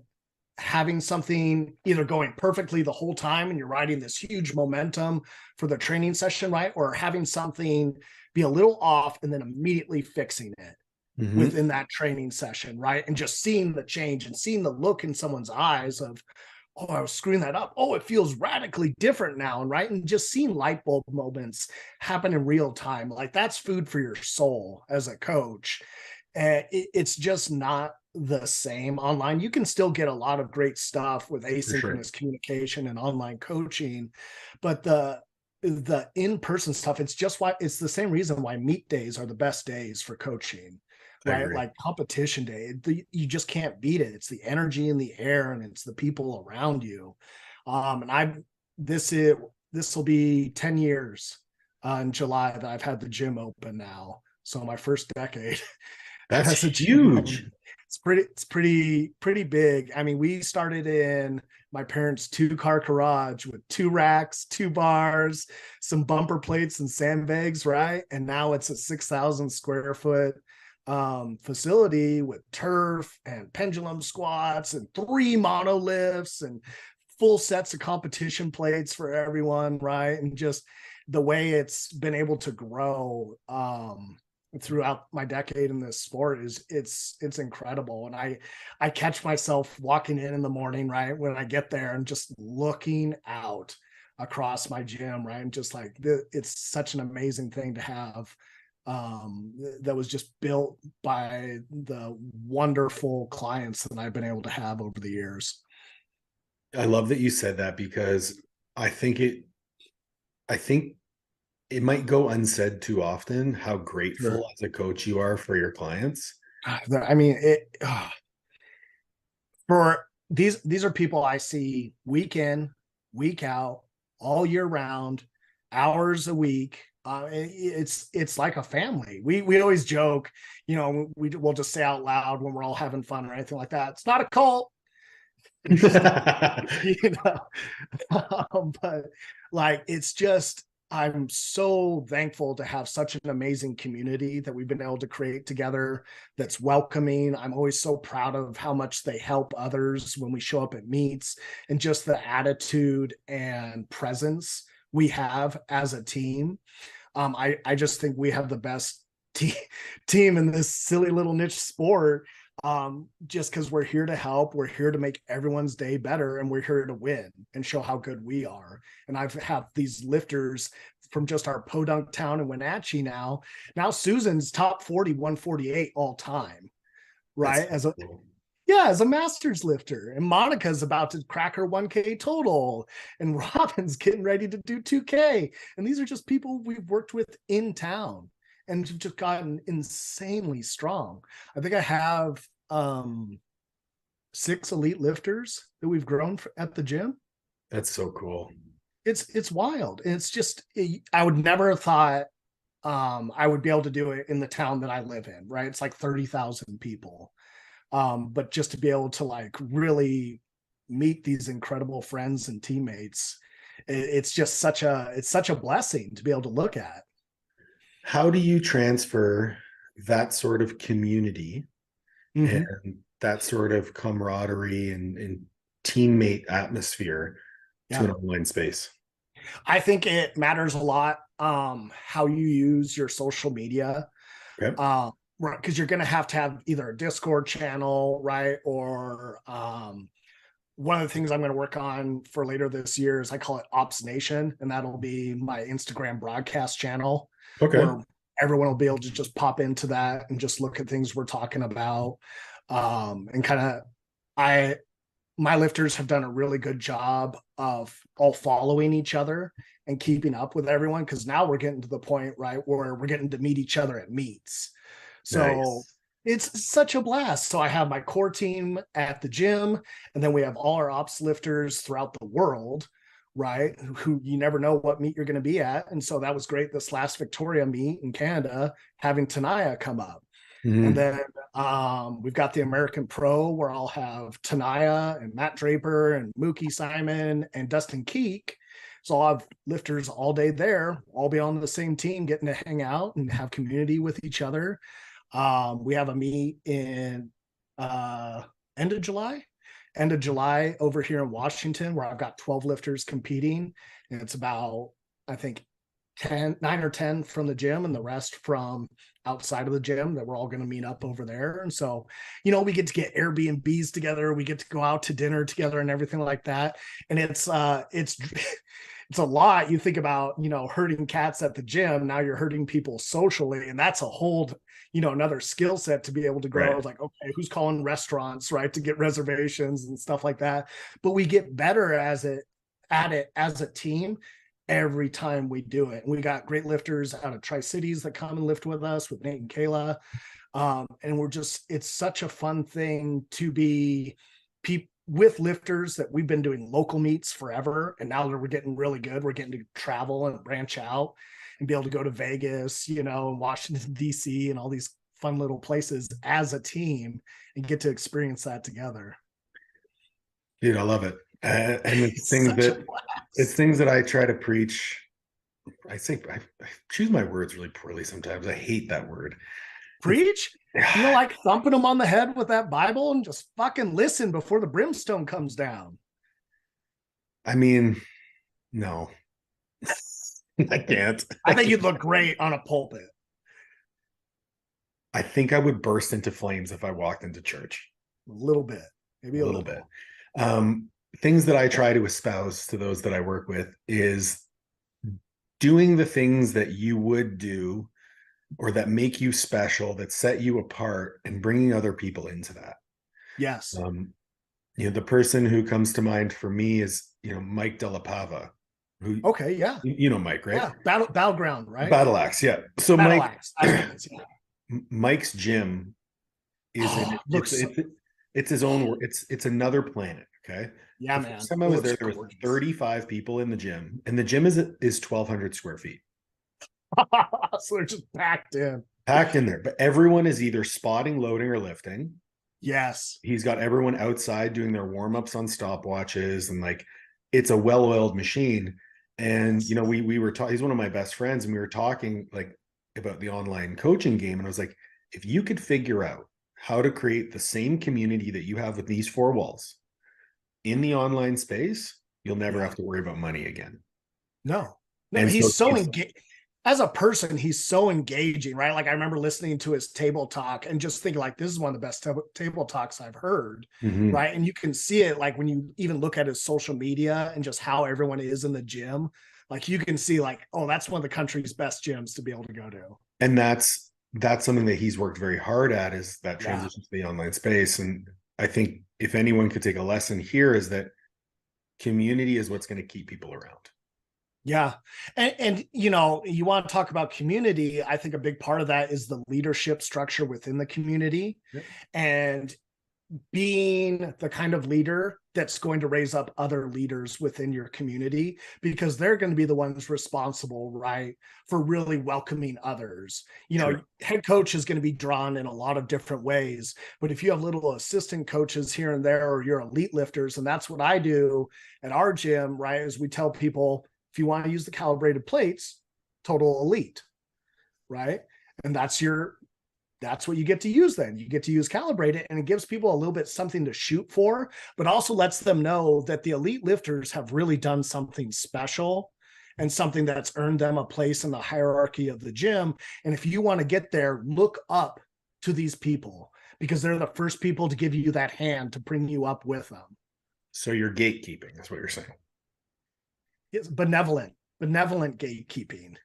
having something either going perfectly the whole time and you're riding this huge momentum for the training session, right? Or having something be a little off and then immediately fixing it. Mm-hmm. Within that training session, right? And just seeing the change and seeing the look in someone's eyes of, oh, I was screwing that up. Oh, it feels radically different now. And right. And just seeing light bulb moments happen in real time. Like that's food for your soul as a coach. And it's just not the same online. You can still get a lot of great stuff with asynchronous communication and online coaching, but the in-person stuff, it's the same reason why meet days are the best days for coaching. Right? Like competition day, you just can't beat it. It's the energy in the air and it's the people around you. And this will be 10 years in July that I've had the gym open now. So my first decade. That's as a huge. gym. It's pretty big. I mean, we started in my parents' 2-car garage with 2 racks, 2 bars, some bumper plates and sandbags, right? And now it's a 6,000 square foot facility with turf and pendulum squats and 3 monoliths and full sets of competition plates for everyone, right? And just the way it's been able to grow throughout my decade in this sport is it's incredible. And I catch myself walking in the morning, right, when I get there, and just looking out across my gym, right, and just like it's such an amazing thing to have that was just built by the wonderful clients that I've been able to have over the years. I love that you said that, because I think it might go unsaid too often how grateful Sure. as a coach you are for your clients. I mean, for these are people I see week in, week out, all year round, hours a week. It's like a family. We always joke, we'll just say out loud when we're all having fun or anything like that. It's not a cult, you know. But like, it's just, I'm so thankful to have such an amazing community that we've been able to create together that's welcoming. I'm always so proud of how much they help others when we show up at meets, and just the attitude and presence we have as a team. I just think we have the best team in this silly little niche sport, just because we're here to help, we're here to make everyone's day better, and we're here to win and show how good we are. And I've had these lifters from just our podunk town in Wenatchee now Susan's top 40 148 all time, right? As a master's lifter, and Monica's about to crack her 1K total, and Robin's getting ready to do 2K. And these are just people we've worked with in town and just gotten insanely strong. I think I have 6 elite lifters that we've grown at the gym. That's so cool. It's wild. And it's just, I would never have thought I would be able to do it in the town that I live in, right? It's like 30,000 people. But just to be able to like really meet these incredible friends and teammates, it's just such a blessing to be able to look at. How do you transfer that sort of community and that sort of camaraderie and teammate atmosphere to an online space? I think it matters a lot how you use your social media. Okay. Right, because you're going to have either a Discord channel, right? Or one of the things I'm going to work on for later this year is I call it Ops Nation, and that'll be my Instagram broadcast channel. Okay. Where everyone will be able to just pop into that and just look at things we're talking about. And kind of, my lifters have done a really good job of all following each other and keeping up with everyone, because now we're getting to the point, right, where we're getting to meet each other at meets. So nice. It's such a blast. So I have my core team at the gym, and then we have all our ops lifters throughout the world, right, who you never know what meet you're going to be at. And so that was great this last Victoria meet in Canada, having Tanaya come up. And then we've got the American Pro, where I'll have Tanaya and Matt Draper and Mookie Simon and Dustin Keek. So I'll have lifters all day there, all be on the same team, getting to hang out and have community with each other. We have a meet in end of July over here in Washington, where I've got 12 lifters competing. And it's about, I think, 9 or 10 from the gym and the rest from outside of the gym, that we're all going to meet up over there. And so, we get to get Airbnbs together. We get to go out to dinner together and everything like that. And it's a lot. You think about, herding cats at the gym. Now you're herding people socially. And that's a whole, another skill set to be able to grow. Right. Like, okay, who's calling restaurants, right, to get reservations and stuff like that. But we get better at it as a team every time we do it. And we got great lifters out of Tri-Cities that come and lift with us, with Nate and Kayla. And it's such a fun thing to be with lifters that we've been doing local meets forever. And now that we're getting really good, we're getting to travel and branch out and be able to go to Vegas, and Washington, DC, and all these fun little places as a team and get to experience that together. Dude, I love it. And it's things that I try to preach. I think I choose my words really poorly sometimes. I hate that word. Preach? You know, like thumping them on the head with that Bible and just fucking listen before the brimstone comes down. I mean, no. I can't. I think you'd look great on a pulpit. I think I would burst into flames if I walked into church. A little bit. Maybe a little bit. Things that I try to espouse to those that I work with is doing the things that you would do or that make you special, that set you apart, and bringing other people into that. Yes. The person who comes to mind for me is, Mike Della Pava. Who, okay, yeah. You know Mike, right? Yeah, Battleground, right? Battle Axe, yeah. So Battle Mike, Axe. That's yeah. Mike's gym is it's his own work. It's another planet. Okay. Yeah, the man. First time I was there were 35 people in the gym, and the gym is 1,200 square feet. So they're just packed in there, but everyone is either spotting, loading, or lifting. Yes. He's got everyone outside doing their warm-ups on stopwatches, and like it's a well-oiled machine. And we were talking, he's one of my best friends, and we were talking like about the online coaching game, and I was like, if you could figure out how to create the same community that you have with these four walls in the online space, you'll never have to worry about money again. No, he's so engaged. As a person, he's so engaging, right? Like I remember listening to his table talk and just thinking like, this is one of the best table talks I've heard. Mm-hmm. Right. And you can see it like when you even look at his social media and just how everyone is in the gym, like you can see like, oh, that's one of the country's best gyms to be able to go to. And that's something that he's worked very hard at, is that transition to the online space. And I think if anyone could take a lesson here, is that community is what's going to keep people around. Yeah. And you want to talk about community. I think a big part of that is the leadership structure within the community, and being the kind of leader that's going to raise up other leaders within your community, because they're going to be the ones responsible, right, for really welcoming others. Head coach is going to be drawn in a lot of different ways, but if you have little assistant coaches here and there, or you're elite lifters, and that's what I do at our gym, right, is we tell people, if you want to use the calibrated plates, total elite, right? And that's what you get to use then. You get to use calibrated, and it gives people a little bit something to shoot for, but also lets them know that the elite lifters have really done something special and something that's earned them a place in the hierarchy of the gym. And if you want to get there, look up to these people, because they're the first people to give you that hand to bring you up with them. So you're gatekeeping, that's what you're saying. It's benevolent gatekeeping.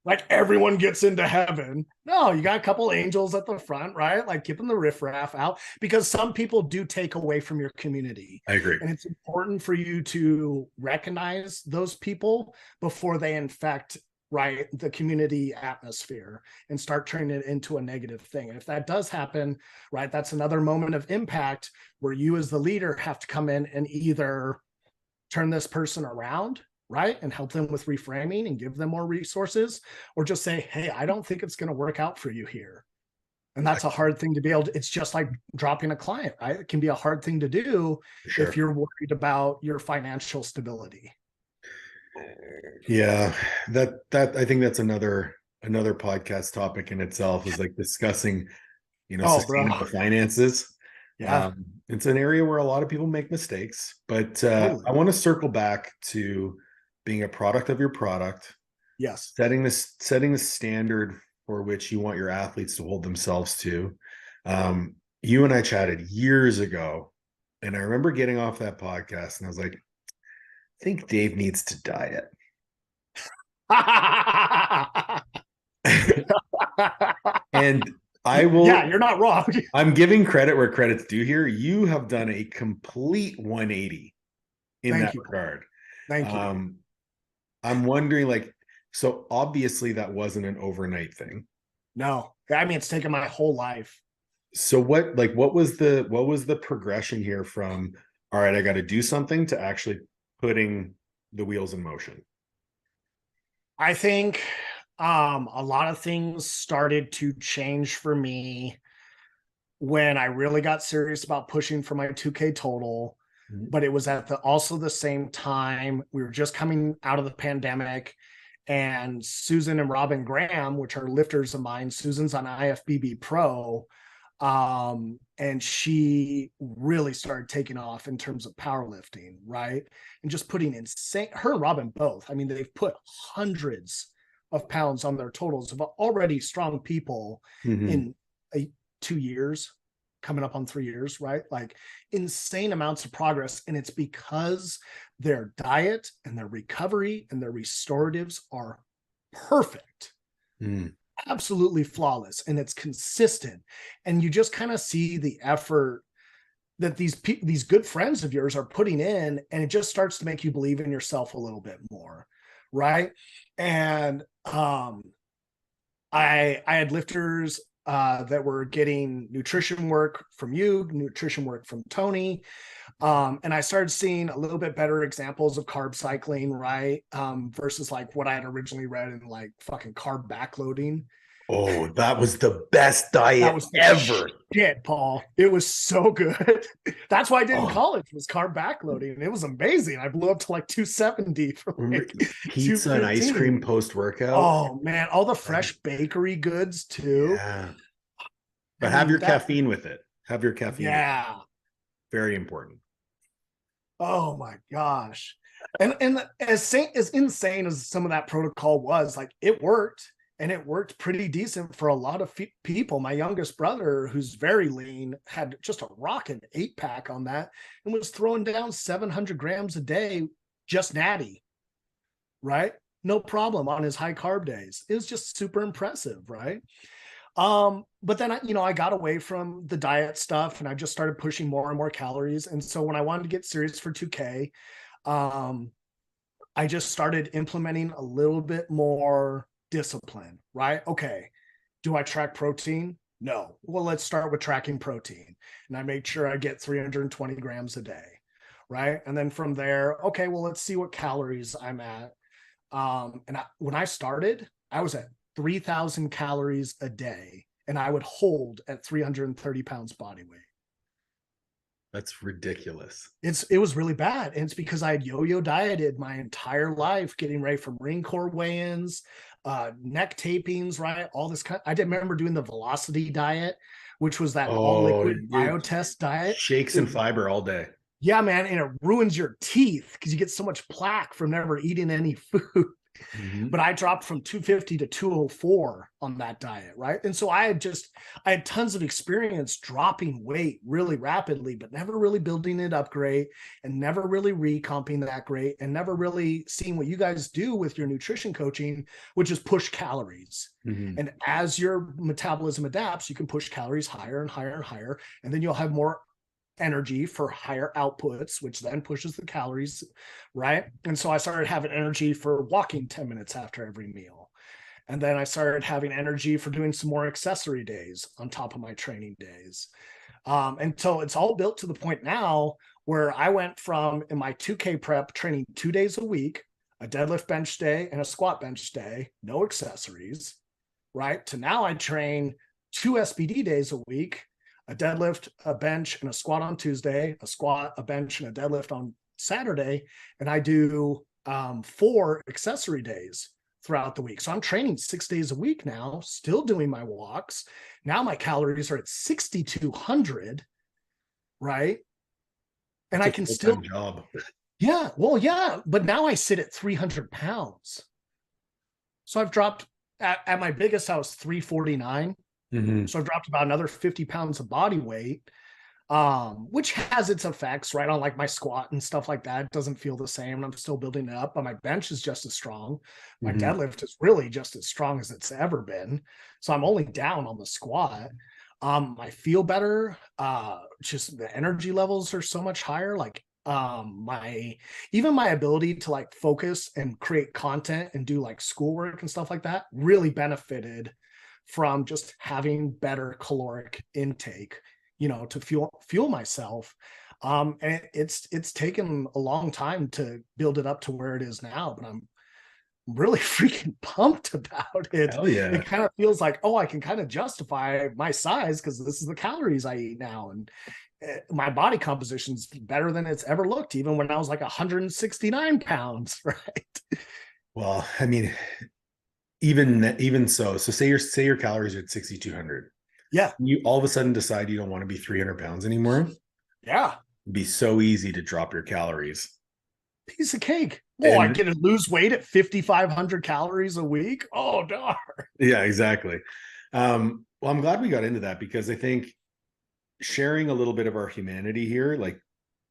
Like everyone gets into heaven. No, you got a couple angels at the front, right? Like keeping the riffraff out, because some people do take away from your community. I agree. And it's important for you to recognize those people before they infect, right, the community atmosphere and start turning it into a negative thing. And if that does happen, right, that's another moment of impact where you as the leader have to come in and either turn this person around, right, and help them with reframing and give them more resources, or just say, hey, I don't think it's going to work out for you here. And that's a hard thing to be able to, it's just like dropping a client, right? It can be a hard thing to do if you're worried about your financial stability. Yeah, that I think that's another podcast topic in itself, is like discussing, sustainable finances. Yeah. It's an area where a lot of people make mistakes, but I want to circle back to being a product of your product. Yes. Setting the standard for which you want your athletes to hold themselves to. You and I chatted years ago, and I remember getting off that podcast and I was like, I think Dave needs to diet. And I will. Yeah, you're not wrong. I'm giving credit where credit's due here. You have done a complete 180 in that regard. Thank you. I'm wondering, so obviously that wasn't an overnight thing. No, I mean, it's taken my whole life. So what was the progression here from, all right, I got to do something, to actually putting the wheels in motion? I think A lot of things started to change for me when I really got serious about pushing for my 2K total. But it was at also the same time we were just coming out of the pandemic, and Susan and Robin Graham, which are lifters of mine, Susan's on IFBB Pro, and she really started taking off in terms of powerlifting, right? And just putting insane, her and Robin both, I mean, they've put hundreds of pounds on their totals of already strong people in 2 years, coming up on 3 years, right? Like insane amounts of progress. And it's because their diet and their recovery and their restoratives are perfect. Absolutely flawless, and it's consistent. And you just kind of see the effort that these good friends of yours are putting in, and it just starts to make you believe in yourself a little bit more, right? And I had lifters that were getting nutrition work from you, nutrition work from Tony. And I started seeing a little bit better examples of carb cycling, right? Versus like what I had originally read in like fucking carb backloading. Oh, that was the best diet ever. Shit, Paul. It was so good. That's why I did in college, was carb backloading. It was amazing. I blew up to like 270 from like pizza and ice cream post-workout. Oh man, all the fresh bakery goods too. Yeah. But have your caffeine with it. Have your caffeine. Yeah. Very important. Oh my gosh. And as insane as some of that protocol was, like it worked. And it worked pretty decent for a lot of people. My youngest brother, who's very lean, had just a rocking 8-pack on that and was throwing down 700 grams a day, just natty, right? No problem on his high carb days. It was just super impressive, right? But then, I got away from the diet stuff and I just started pushing more and more calories. And so when I wanted to get serious for 2K, I just started implementing a little bit more discipline, right? Okay. Do I track protein? No. Well, let's start with tracking protein. And I made sure I get 320 grams a day, right? And then from there, okay, well, let's see what calories I'm at. When I started, I was at 3,000 calories a day, and I would hold at 330 pounds body weight. That's ridiculous. It was really bad. And it's because I had yo-yo dieted my entire life, getting ready for Marine Corps weigh-ins, neck tapings, right? All this I did remember doing the velocity diet, which was that all liquid biotest diet. Shakes and fiber all day. Yeah, man. And it ruins your teeth because you get so much plaque from never eating any food. But I dropped from 250 to 204 on that diet, right? And so I had tons of experience dropping weight really rapidly, but never really building it up great, and never really recomping that great, and never really seeing what you guys do with your nutrition coaching, which is push calories. And as your metabolism adapts, you can push calories higher and higher and higher, and then you'll have more energy for higher outputs, which then pushes the calories, right? And so I started having energy for walking 10 minutes after every meal. And then I started having energy for doing some more accessory days on top of my training days. Until it's all built to the point now where I went from, in my 2K prep, training 2 days a week, a deadlift bench day and a squat bench day, no accessories, right? To now I train 2 SBD days a week, a deadlift, a bench, and a squat on Tuesday, a squat, a bench, and a deadlift on Saturday. And I do 4 accessory days throughout the week. So I'm training 6 days a week now, still doing my walks. Now my calories are at 6,200, right? And I can still job. Yeah, well, yeah, but now I sit at 300 pounds. So I've dropped at my biggest, I was 349. So I've dropped about another 50 pounds of body weight, which has its effects, right, on like my squat and stuff like that. It doesn't feel the same, and I'm still building it up, but my bench is just as strong. My deadlift is really just as strong as it's ever been. So I'm only down on the squat. I feel better. Just the energy levels are so much higher. Like my ability to like focus and create content and do like schoolwork and stuff like that really benefited from just having better caloric intake, to fuel myself. And it's taken a long time to build it up to where it is now, but really freaking pumped about it. Hell yeah. It kind of feels like, oh, I can kind of justify my size because this is the calories I eat now. And my body composition's better than it's ever looked, even when I was like 169 pounds, right? Well, I mean, even so say your calories are at 6,200. Yeah. You all of a sudden decide you don't want to be 300 pounds anymore. Yeah. It'd be so easy to drop your calories. Piece of cake. Oh, I get to lose weight at 5,500 calories a week. Oh, darn. Yeah, exactly. Well, I'm glad we got into that because I think sharing a little bit of our humanity here, like,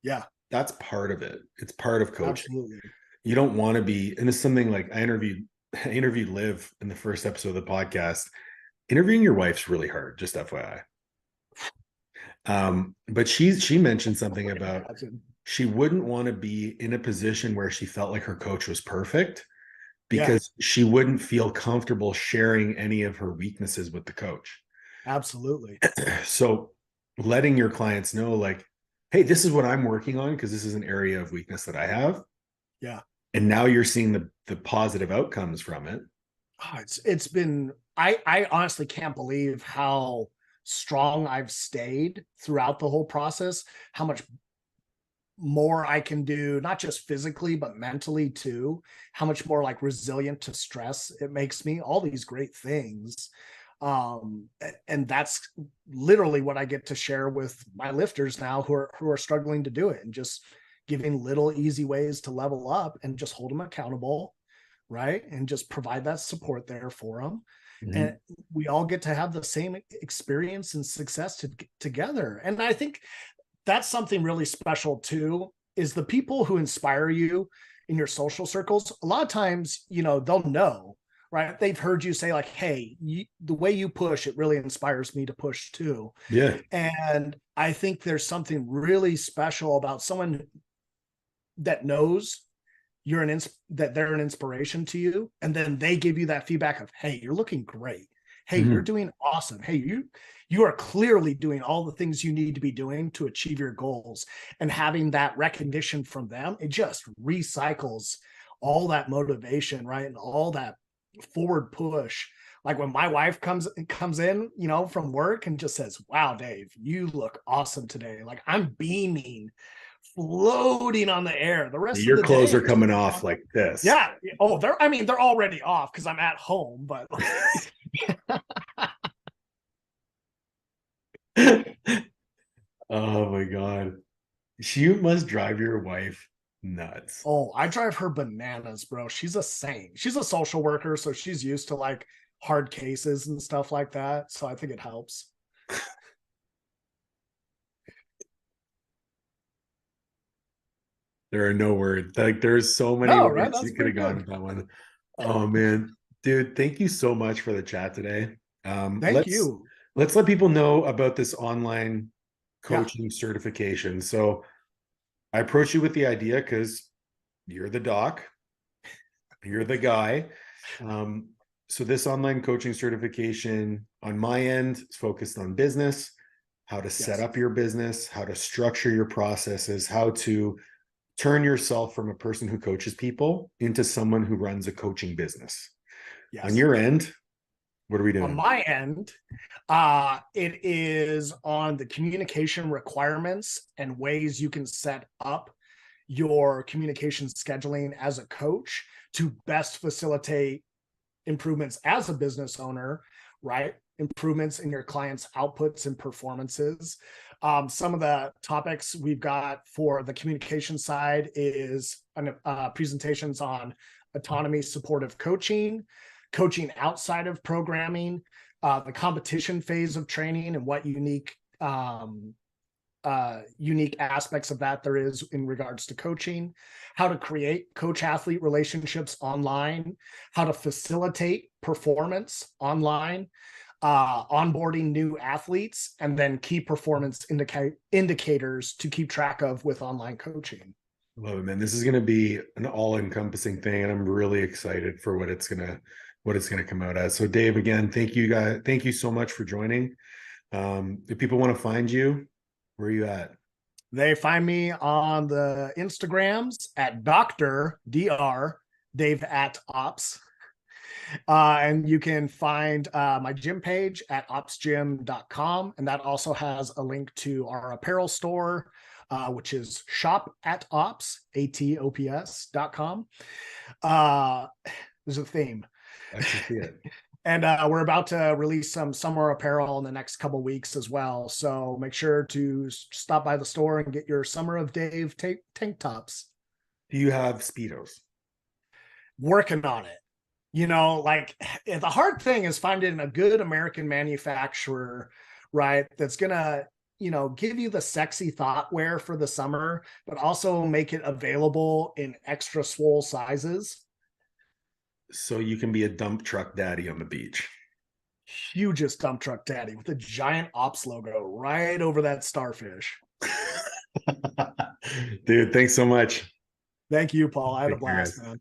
yeah, that's part of it. It's part of coaching. Absolutely. You don't want to be, and it's something like I interviewed Liv in the first episode of the podcast. Interviewing your wife's really hard, just FYI. But she mentioned something about she wouldn't want to be in a position where she felt like her coach was perfect because she wouldn't feel comfortable sharing any of her weaknesses with the coach. Absolutely. So letting your clients know, like, hey, this is what I'm working on because this is an area of weakness that I have. Yeah. And now you're seeing the positive outcomes from it. Oh, it's been, I honestly can't believe how strong I've stayed throughout the whole process, how much more I can do, not just physically, but mentally too, how much more like resilient to stress it makes me, all these great things. And that's literally what I get to share with my lifters now who are struggling to do it, and just giving little easy ways to level up and just hold them accountable, right? And just provide that support there for them. Mm-hmm. And we all get to have the same experience and success together. And I think that's something really special too, is the people who inspire you in your social circles. A lot of times, they'll know, right? They've heard you say like, hey, the way you push, it really inspires me to push too. Yeah. And I think there's something really special about someone that knows that they're an inspiration to you, and then they give you that feedback of, hey, you're looking great. Hey, you're doing awesome. Hey, you are clearly doing all the things you need to be doing to achieve your goals. And having that recognition from them, it just recycles all that motivation, right? And all that forward push. Like when my wife comes in, from work and just says, wow, Dave, you look awesome today. Like I'm beaming, floating on the air. The rest of your the clothes day, are coming off like this. Yeah. Oh, they're already off because I'm at home, but oh my God. You must drive your wife nuts. Oh, I drive her bananas, bro. She's a saint. She's a social worker, so she's used to like hard cases and stuff like that. So I think it helps. There are no words. Like there's so many words you could have gone with that one. Oh man. Dude, thank you so much for the chat today. Thank you. Let's let people know about this online coaching certification. So I approached you with the idea because you're the doc, you're the guy. So this online coaching certification on my end is focused on business, how to set up your business, how to structure your processes, how to turn yourself from a person who coaches people into someone who runs a coaching business. Yes. On your end, what are we doing? On my end, it is on the communication requirements and ways you can set up your communication scheduling as a coach to best facilitate improvements as a business owner, right? Improvements in your clients' outputs and performances. Some of the topics we've got for the communication side is presentations on autonomy supportive coaching, coaching outside of programming, the competition phase of training and what unique aspects of that there is in regards to coaching, how to create coach-athlete relationships online, how to facilitate performance online, onboarding new athletes, and then key performance indicators to keep track of with online coaching. Love it, man. This is going to be an all-encompassing thing, and I'm really excited for what it's going to come out as. So Dave, again, thank you guys. Thank you so much for joining. If people want to find you, where are you at? They find me on the Instagrams at Dr. Dave at Ops. And you can find my gym page at opsgym.com. And that also has a link to our apparel store, which is shop at ops.com. There's a theme. I can see it. And we're about to release some summer apparel in the next couple weeks as well. So make sure to stop by the store and get your Summer of Dave tank tops. Do you have Speedos? Working on it. You know, like the hard thing is finding a good American manufacturer, right? That's going to, you know, give you the sexy thought wear for the summer, but also make it available in extra swole sizes. So you can be a dump truck daddy on the beach. Hugest dump truck daddy with a giant Ops logo right over that starfish. Dude, thanks so much. Thank you, Paul. I had a blast, man.